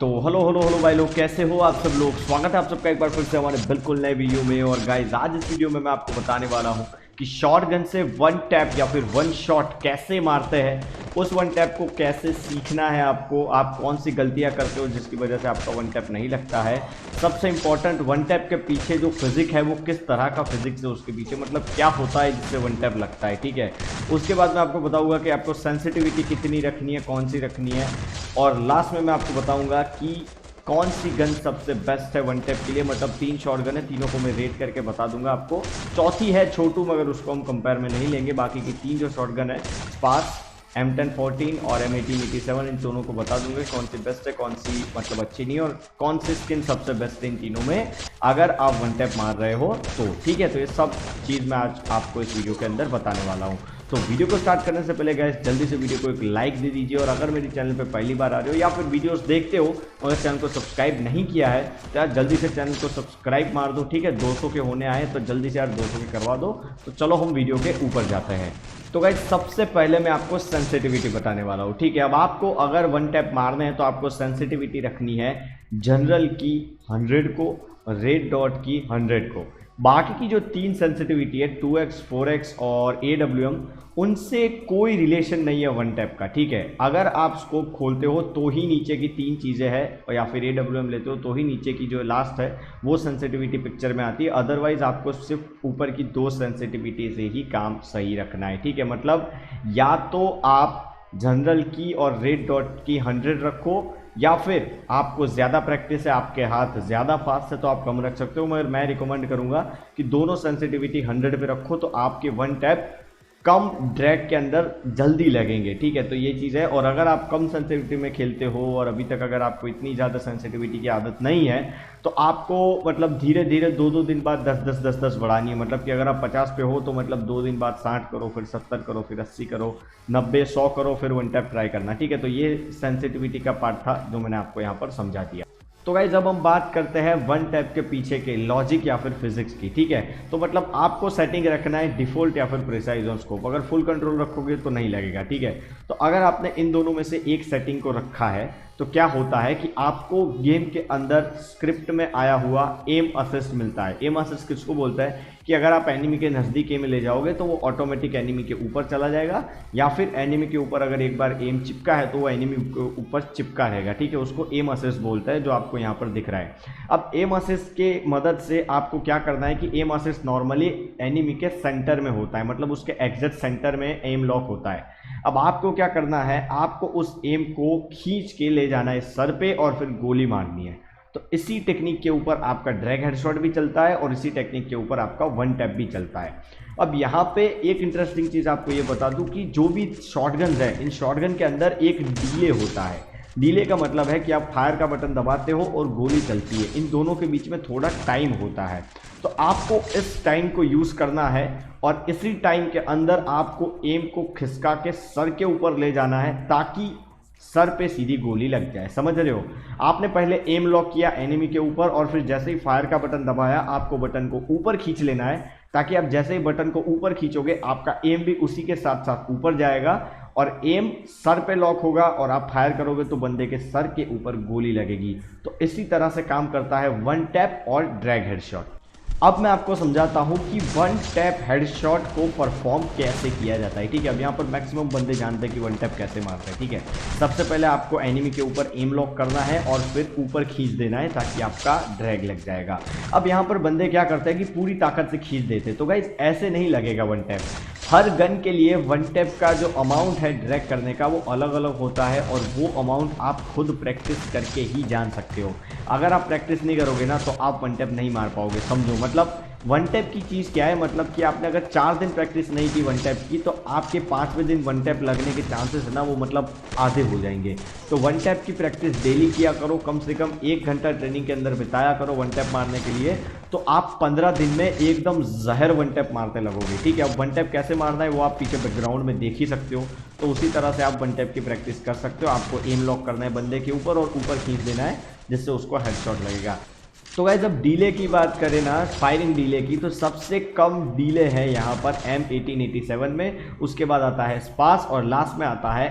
तो hello hello hello भाई लोग, कैसे हो आप सब लोग। स्वागत है आप सबका एक बार फिर से हमारे बिल्कुल नए वीडियो में। और गाइस आज इस वीडियो में मैं आपको बताने वाला हूं कि शॉटगन से वन टैप या फिर वन शॉट कैसे मारते हैं, उस वन टैप को कैसे सीखना है आपको, आप कौन सी गलतियां करते हो जिसकी वजह से आपका वन टैप नहीं लगता है। सबसे इंपॉर्टेंट, वन टैप के पीछे जो फिजिक है वो किस तरह का फिजिक्स है उसके पीछे, मतलब क्या होता है जिससे वन टैप लगता है, ठीक है। उसके बाद मैं आपको बताऊंगा कि आपको सेंसिटिविटी कितनी रखनी है, कौन सी रखनी है, और लास्ट में मैं आपको बताऊंगा कि कौन सी गन सबसे बेस्ट है वन टैप के लिए। मतलब 3 शॉट गन है, तीनों को मैं रेट करके बता दूंगा आपको। चौथी है छोटू, मगर उसको हम कंपेयर में नहीं लेंगे। बाकी की 3 जो शॉट गन है, स्पार्स, M1014 और M1887, इन दोनों को बता दूंगे कौन सी बेस्ट है, कौन सी मतलब अच्छी नहीं है, और कौन सी स्किन सबसे बेस्ट है इन तीनों में अगर आप वन टैप मार रहे हो तो, ठीक है। तो ये सब चीज़ मैं आज आपको इस वीडियो के अंदर बताने वाला हूँ। तो वीडियो को स्टार्ट करने से पहले गाइस जल्दी से वीडियो को एक लाइक दे दीजिए, और अगर मेरे चैनल पे पहली बार आ रहे हो या फिर वीडियोस देखते हो और चैनल को सब्सक्राइब नहीं किया है तो यार जल्दी से चैनल को सब्सक्राइब मार दो, ठीक है। 200 के होने आए तो जल्दी से यार 200 के करवा दो। तो चलो हम वीडियो के ऊपर जाते हैं। तो गाइस सबसे पहले मैं आपको सेंसिटिविटी बताने वाला हूँ, ठीक है। अब आपको अगर वन टैप मारने हैं तो आपको सेंसिटिविटी रखनी है जनरल की 100 को, रेड डॉट की 100 को। बाकी की जो 3 सेंसिटिविटी है 2x, 4x और AWM, उनसे कोई रिलेशन नहीं है वन टैप का, ठीक है। अगर आप स्कोप खोलते हो तो ही नीचे की 3 चीज़ें हैं, या फिर AWM लेते हो तो ही नीचे की जो लास्ट है वो सेंसिटिविटी पिक्चर में आती है। अदरवाइज आपको सिर्फ ऊपर की 2 सेंसिटिविटी से ही काम सही रखना है, ठीक है। मतलब या तो आप जनरल की और रेड डॉट की 100 रखो, या फिर आपको ज़्यादा प्रैक्टिस है, आपके हाथ ज़्यादा फास्ट है तो आप कम रख सकते हो, मगर मैं रिकमेंड करूंगा कि दोनों सेंसिटिविटी 100 पे रखो तो आपके वन टैप कम ड्रैग के अंदर जल्दी लगेंगे, ठीक है। तो ये चीज़ है। और अगर आप कम सेंसिटिविटी में खेलते हो और अभी तक अगर आपको इतनी ज़्यादा सेंसिटिविटी की आदत नहीं है तो आपको मतलब धीरे धीरे 2-2 दिन बाद 10-10 बढ़ानी है। मतलब कि अगर आप 50 पे हो तो मतलब 2 दिन बाद 60 करो, फिर 70 करो, फिर 80 करो, 90, 100 करो, फिर वन टैप ट्राई करना, ठीक है। तो ये सेंसिटिविटी का पार्ट था जो मैंने आपको यहाँ पर समझा दिया। तो गाइस अब हम बात करते हैं वन टैप के पीछे के लॉजिक या फिर फिजिक्स की, ठीक है। तो मतलब आपको सेटिंग रखना है डिफॉल्ट या फिर प्रिसाइज ऑन स्कोप। अगर फुल कंट्रोल रखोगे तो नहीं लगेगा, ठीक है। तो अगर आपने इन दोनों में से एक सेटिंग को रखा है तो क्या होता है कि आपको गेम के अंदर स्क्रिप्ट में आया हुआ एम असिस्ट मिलता है। एम असिस्ट किसको बोलता है कि अगर आप एनिमी के नज़दीक एम ले जाओगे तो वो ऑटोमेटिक एनिमी के ऊपर चला जाएगा, या फिर एनिमी के ऊपर अगर एक बार एम चिपका है तो वो एनिमी के ऊपर चिपका रहेगा, ठीक है। उसको एम असिस्ट बोलता है, जो आपको यहाँ पर दिख रहा है। अब एम असिस्ट के मदद से आपको क्या करना है कि एम असिस्ट नॉर्मली एनिमी के सेंटर में होता है, मतलब उसके एग्जैक्ट सेंटर में एम लॉक होता है। अब आपको क्या करना है, आपको उस एम को खींच के ले जाना है सर पे और फिर गोली मारनी है। तो इसी टेक्निक के ऊपर आपका ड्रैग हेडशॉट भी चलता है और इसी टेक्निक के ऊपर आपका वन टैप भी चलता है। अब यहाँ पे एक इंटरेस्टिंग चीज़ आपको ये बता दूं कि जो भी शॉटगन है, इन शॉटगन के अंदर एक डीले होता है। डीले का मतलब है कि आप फायर का बटन दबाते हो और गोली चलती है, इन दोनों के बीच में थोड़ा टाइम होता है। तो आपको इस टाइम को यूज़ करना है और इसी टाइम के अंदर आपको एम को खिसका के सर के ऊपर ले जाना है ताकि सर पे सीधी गोली लग जाए, समझ रहे हो। आपने पहले एम लॉक किया एनिमी के ऊपर और फिर जैसे ही फायर का बटन दबाया आपको बटन को ऊपर खींच लेना है, ताकि आप जैसे ही बटन को ऊपर खींचोगे आपका एम भी उसी के साथ साथ ऊपर जाएगा और एम सर पे लॉक होगा और आप फायर करोगे तो बंदे के सर के ऊपर गोली लगेगी। तो इसी तरह से काम करता है वन टैप और ड्रैग हेडशॉट। अब मैं आपको समझाता हूं कि वन टैप हेडशॉट को परफॉर्म कैसे किया जाता है, ठीक है। अब यहाँ पर मैक्सिमम बंदे जानते हैं कि वन टैप कैसे मारते हैं, ठीक है। सबसे पहले आपको एनिमी के ऊपर एम लॉक करना है और फिर ऊपर खींच देना है ताकि आपका ड्रैग लग जाएगा। अब यहाँ पर बंदे क्या करते हैं कि पूरी ताकत से खींच देते हैं, तो गाइस ऐसे नहीं लगेगा वन टैप। हर गन के लिए वन टैप का जो अमाउंट है ड्रैग करने का वो अलग अलग होता है, और वो अमाउंट आप खुद प्रैक्टिस करके ही जान सकते हो। अगर आप प्रैक्टिस नहीं करोगे ना तो आप वन टैप नहीं मार पाओगे, समझो। मतलब वन टैप की चीज़ क्या है, मतलब कि आपने अगर 4 दिन प्रैक्टिस नहीं की वन टैप की तो आपके 5वें दिन वन टैप लगने के चांसेस है ना वो मतलब आधे हो जाएंगे। तो वन टैप की प्रैक्टिस डेली किया करो, कम से कम 1 घंटा ट्रेनिंग के अंदर बिताया करो वन टैप मारने के लिए, तो आप 15 दिन में एकदम जहर वन टैप मारते लगोगे, ठीक है। अब वन टैप कैसे मारना है वो आप पीछे बैकग्राउंड में देख ही सकते हो, तो उसी तरह से आप वन टैप की प्रैक्टिस कर सकते हो। आपको एम लॉक करना है बंदे के ऊपर और ऊपर खींच देना है जिससे उसको हेडशॉट लगेगा। तो गाइस जब डीले की बात करें ना, फायरिंग डीले की, तो सबसे कम डीले है यहाँ पर M1887 में, उसके बाद आता है स्पास और लास्ट में आता है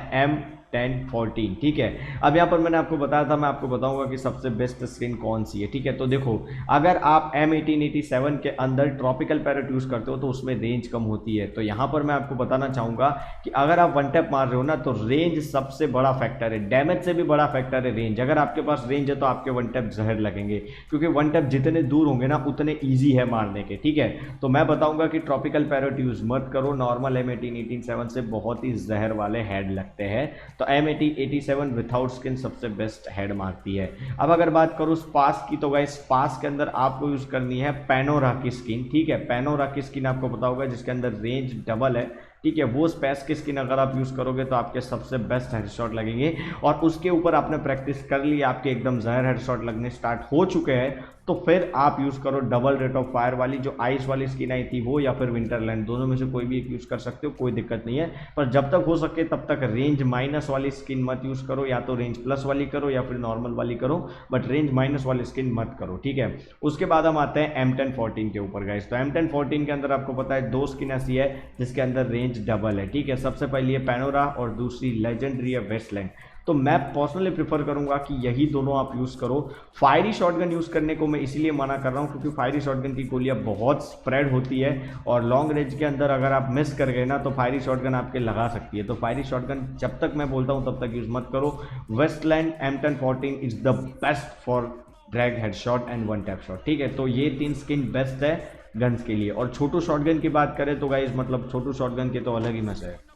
10 14, ठीक है। अब यहाँ पर मैंने आपको बताया था, मैं आपको बताऊंगा कि सबसे बेस्ट स्किन कौन सी है, ठीक है। तो देखो, अगर आप M1887 के अंदर ट्रॉपिकल पैरेट यूज करते हो तो उसमें रेंज कम होती है। तो यहाँ पर मैं आपको बताना चाहूंगा कि अगर आप वन टैप मार रहे हो ना, तो रेंज सबसे बड़ा फैक्टर है, डैमेज से भी बड़ा फैक्टर है रेंज। अगर आपके पास रेंज है तो आपके वन टैप जहर लगेंगे, क्योंकि वन टैप जितने दूर होंगे ना उतने ईजी है मारने के, ठीक है। तो मैं बताऊंगा कि ट्रॉपिकल पैरेट यूज मत करो, नॉर्मल M1887 से बहुत ही जहर वाले हेड लगते हैं। तो M1887 विथआउट स्किन सबसे बेस्ट हेड मारती है। अब अगर बात करूं स्पास की, तो गाइस स्पास के अंदर आपको यूज करनी है पैनोरा की स्किन, ठीक है। पैनोरा की स्किन आपको पता होगा जिसके अंदर रेंज डबल है, ठीक है। वो स्पेस की स्किन अगर आप यूज करोगे तो आपके सबसे बेस्ट हेडशॉट लगेंगे। और उसके ऊपर आपने प्रैक्टिस कर ली, आपके एकदम जहर हेडशॉट लगने स्टार्ट हो चुके हैं, तो फिर आप यूज करो डबल रेट ऑफ फायर वाली जो आइस वाली स्किन आई थी वो, या फिर विंटरलैंड, दोनों में से कोई भी एक यूज कर सकते हो, कोई दिक्कत नहीं है। पर जब तक हो सके तब तक रेंज माइनस वाली स्किन मत यूज करो, या तो रेंज प्लस वाली करो या फिर नॉर्मल वाली करो, बट रेंज माइनस वाली स्किन मत करो, ठीक है। उसके बाद हम आते हैं M1014 के ऊपर गाइस। तो M1014 के अंदर आपको पता है दो स्किन ऐसी है जिसके अंदर रेंज डबल है, ठीक है। सबसे पहली है पैनोरा और दूसरी लेजेंडरी है वेस्टलैंड। तो मैं पर्सनली प्रीफर करूंगा कि यही दोनों आप यूज करो। फायरी शॉटगन यूज करने को मैं इसीलिए मना कर रहा हूं क्योंकि फायरी शॉटगन की गोलियां बहुत स्प्रेड होती है और लॉन्ग रेंज के अंदर अगर आप मिस कर गए ना तो फायरी शॉटगन आपके लगा सकती है। तो फायरी शॉटगन जब तक मैं बोलता हूं तब तक यूज मत करो। Westland M1014 is the best for drag headshot and one tap shot, ठीक है। तो ये तीन स्किन बेस्ट है गन्स के लिए। और छोटू शॉटगन की बात करें तो गाइस मतलब छोटू शॉटगन के तो अलग ही मजा है।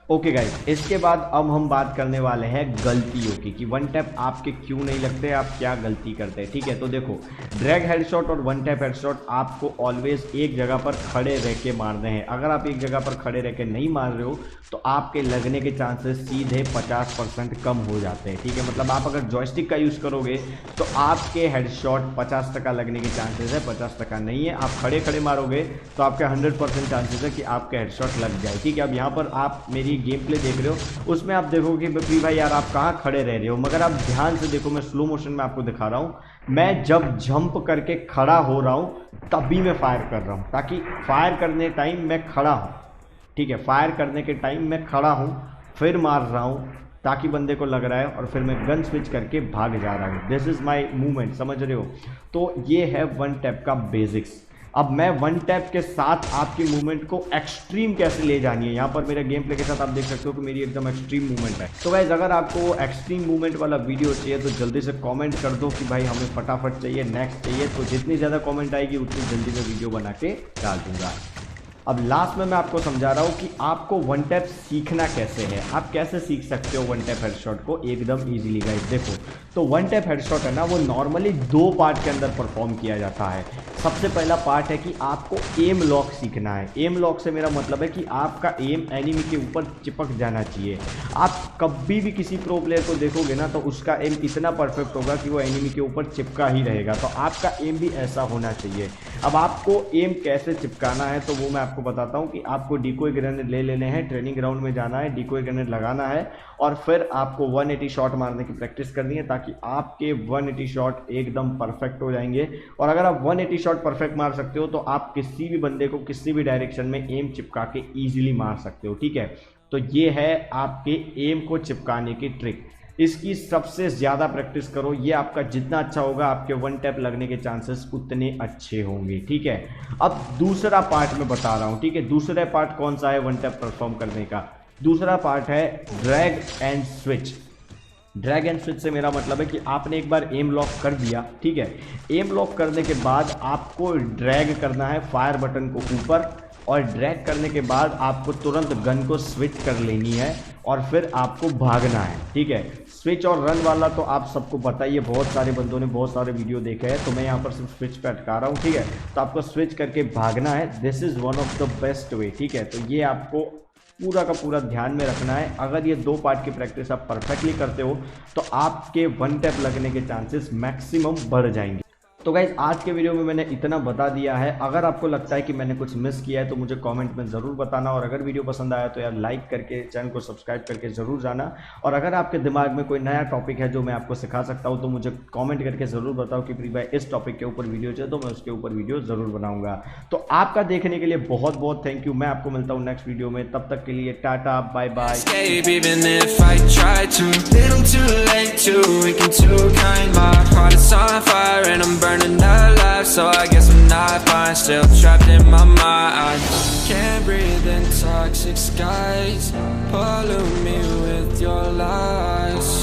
ओके गाइस, इसके बाद अब हम बात करने वाले हैं गलतियों की कि वन टैप आपके क्यों नहीं लगते, आप क्या गलती करते हैं, ठीक है। तो देखो, ड्रैग हेडशॉट और वन टैप हेडशॉट आपको ऑलवेज एक जगह पर खड़े रह के मारने हैं। अगर आप एक जगह पर खड़े रह के नहीं मार रहे हो तो आपके लगने के चांसेस सीधे 50% कम हो जाते हैं, ठीक है। मतलब आप अगर जॉयस्टिक का यूज़ करोगे तो आपके हेडशॉट 50% लगने के चांसेस है, 50% नहीं है। आप खड़े खड़े मारोगे तो आपके 100% चांसेस है कि आपके हेडशॉट लग जाए, ठीक है। अब यहाँ पर आप मेरी गेम प्ले देख रहे हो, उसमें आप देखोगे कि भाई यार आप कहाँ खड़े रह रहे हो, मगर आप ध्यान से देखो, मैं स्लो मोशन में आपको दिखा रहा हूँ। मैं जब जंप करके खड़ा हो रहा हूँ तभी मैं फायर कर रहा हूँ, ताकि फायर करने टाइम मैं खड़ा हूँ, ठीक है। फायर करने के टाइम मैं खड़ा हूँ, फिर मार रहा हूँ ताकि बंदे को लग रहा है, और फिर मैं गन स्विच करके भाग जा रहा हूँ। दिस इज माई मूवमेंट, समझ रहे हो। तो ये है वन टैप का बेसिक्स। अब मैं वन टैप के साथ आपकी मूवमेंट को एक्सट्रीम कैसे ले जानी है, यहाँ पर मेरे गेम प्ले के साथ आप देख सकते हो कि मेरी एकदम एक्सट्रीम मूवमेंट है। तो गाइस, अगर आपको एक्सट्रीम मूवमेंट वाला वीडियो चाहिए तो जल्दी से कमेंट कर दो कि भाई हमें फटाफट चाहिए, नेक्स्ट चाहिए। तो जितनी ज़्यादा कमेंट आएगी उतनी जल्दी मैं वीडियो बना के डाल दूंगा। अब लास्ट में मैं आपको समझा रहा हूँ कि आपको वन टैप सीखना कैसे है, आप कैसे सीख सकते हो वन टैप हेडशॉट को एकदम इजीली। गाइस देखो, तो वन टैप हेडशॉट है ना, वो नॉर्मली दो पार्ट के अंदर परफॉर्म किया जाता है। सबसे पहला पार्ट है कि आपको एम लॉक सीखना है। एम लॉक से मेरा मतलब है कि आपका एम एनिमी के ऊपर चिपक जाना चाहिए। आप कभी भी किसी प्रो प्लेयर को देखोगे ना तो उसका एम इतना परफेक्ट होगा कि वो एनिमी के ऊपर चिपका ही रहेगा। तो आपका एम भी ऐसा होना चाहिए। अब आपको एम कैसे चिपकाना है तो वो मैं आपको बताता हूँ कि आपको डिकोय ग्रेनेड ले लेने हैं, ट्रेनिंग ग्राउंड में जाना है, डिकोय ग्रेनेड लगाना है और फिर आपको 180 शॉट मारने की प्रैक्टिस करनी है ताकि आपके 180 शॉट एकदम परफेक्ट हो जाएंगे। और अगर आप 180 शॉट परफेक्ट मार सकते हो तो आप किसी भी बंदे को किसी भी डायरेक्शन में एम चिपका के ईजिली मार सकते हो, ठीक है। तो ये है आपके एम को चिपकाने की ट्रिक। इसकी सबसे ज़्यादा प्रैक्टिस करो, ये आपका जितना अच्छा होगा आपके वन टैप लगने के चांसेस उतने अच्छे होंगे, ठीक है। अब दूसरा पार्ट मैं बता रहा हूँ, ठीक है। दूसरा पार्ट कौन सा है वन टैप परफॉर्म करने का? दूसरा पार्ट है drag and switch. Drag and switch से मेरा मतलब है कि आपने एक बार एम लॉक कर दिया, ठीक है। एम लॉक करने के बाद आपको ड्रैग करना है फायर बटन को ऊपर, और ड्रैग करने के बाद आपको तुरंत गन को स्विच कर लेनी है और फिर आपको भागना है, ठीक है। स्विच और रन वाला तो आप सबको बताइए, बहुत सारे बंदों ने बहुत सारे वीडियो देखे हैं, तो मैं यहाँ पर सिर्फ स्विच पे अटका रहा हूँ, ठीक है। तो आपको स्विच करके भागना है। This is one of the best way, ठीक है। तो ये आपको पूरा का पूरा ध्यान में रखना है। अगर ये दो पार्ट की प्रैक्टिस आप परफेक्टली करते हो तो आपके वन टैप लगने के चांसेस मैक्सिमम बढ़ जाएंगे। तो गाइज आज के वीडियो में मैंने इतना बता दिया है। अगर आपको लगता है कि मैंने कुछ मिस किया है तो मुझे कमेंट में ज़रूर बताना, और अगर वीडियो पसंद आया तो यार लाइक करके चैनल को सब्सक्राइब करके ज़रूर जाना। और अगर आपके दिमाग में कोई नया टॉपिक है जो मैं आपको सिखा सकता हूँ तो मुझे कमेंट करके ज़रूर बताओ कि प्री भाई इस टॉपिक के ऊपर वीडियो चाहिए, तो मैं उसके ऊपर वीडियो ज़रूर बनाऊंगा। तो आपका देखने के लिए बहुत बहुत थैंक यू। मैं आपको मिलता हूँ नेक्स्ट वीडियो में, तब तक के लिए tata bye bye. So I guess I'm not fine, still trapped in my mind. Can't breathe in toxic skies, pollute me with your lies.